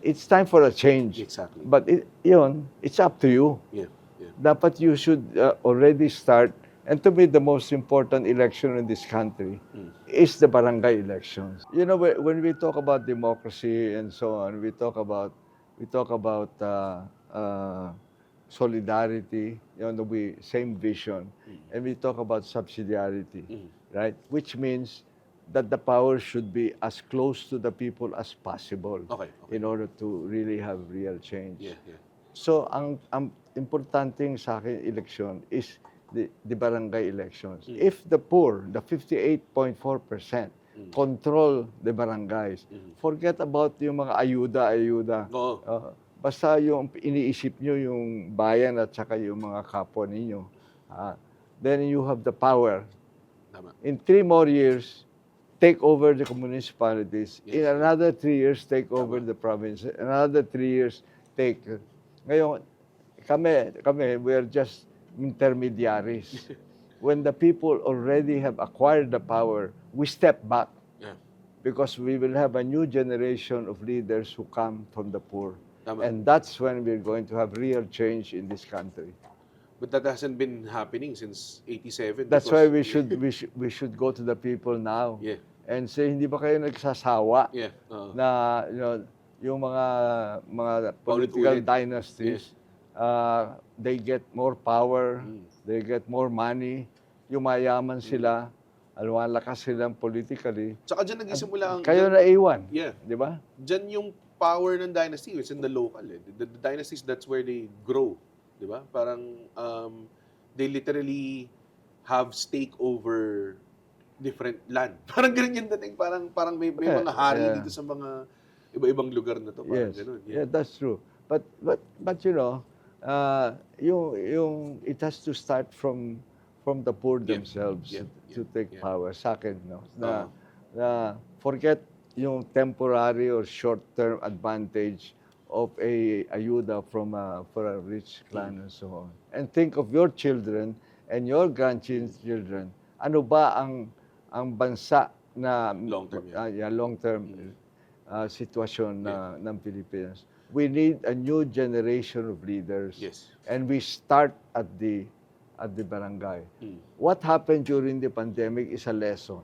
it's time for a change. Exactly. But it's up to you. Yeah. Yeah. Dapat you should already start. And to me, the most important election in this country is the barangay elections. You know, when we talk about democracy and so on, we talk about solidarity. You know, we same vision, and we talk about subsidiarity, right? Which means that the power should be as close to the people as possible Okay. in order to really have real change. Yeah. Yeah. So, ang importanteng sa akin eleksyon is the barangay elections. If the poor, the 58.4%, control the barangays, forget about yung mga ayuda. Oo. Basta yung iniisip nyo yung bayan at saka yung mga kapwa ninyo, then you have the power. Tama. In 3 more years, take over the municipalities. Yes. In another 3 years, take over the province. Another 3 years, take. Ngayon, kami, we are just intermediaries. When the people already have acquired the power, we step back Yeah. because we will have a new generation of leaders who come from the poor. Tama. And that's when we're going to have real change in this country. But that hasn't been happening since 87. That's why we should go to the people now Yeah. and say, hindi ba kayo nagsasawa Yeah. Oo. na yung mga political Paulit-ulit. dynasties, they get more power, they get more money, yung mayaman sila, luwalakas silang politically. Tsaka dyan nagsisimula ang... Kayo na iwan, Yeah. di ba? Dyan yung power ng dynasty, it's in the local. The dynasties, that's where they grow. Di ba? Parang they literally have stake over different land. Parang ganun yung dating. Parang may mga hari Yeah. dito sa mga iba-ibang lugar na to. Parang Yes, ganun. yeah, that's true. But you know, yung it has to start from the poor Yeah. themselves Yeah. to take Yeah. power. Sa akin, no? Na forget yung temporary or short-term advantage of a ayuda for a rich clan and so on. And think of your children and your grandchildren. Ano ba ang bansa na Long-term, long-term sitwasyon ng Pilipinas? We need a new generation of leaders. Yes. And we start at the barangay. What happened during the pandemic is a lesson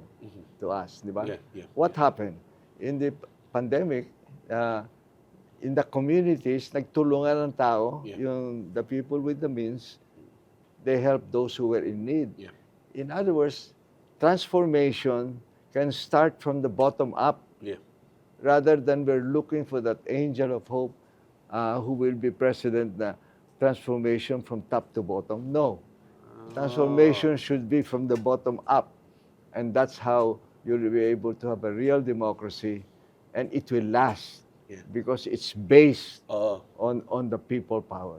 to us, di ba? Yeah, yeah. What happened? In the pandemic, in the communities, nagtulungan ng tao, Yeah. the people with the means, they help those who were in need. Yeah. In other words, transformation can start from the bottom up Yeah. rather than we're looking for that angel of hope who will be president na transformation from top to bottom. No. Transformation should be from the bottom up. And that's how you'll be able to have a real democracy and it will last Yeah. because it's based Oo. on the people power.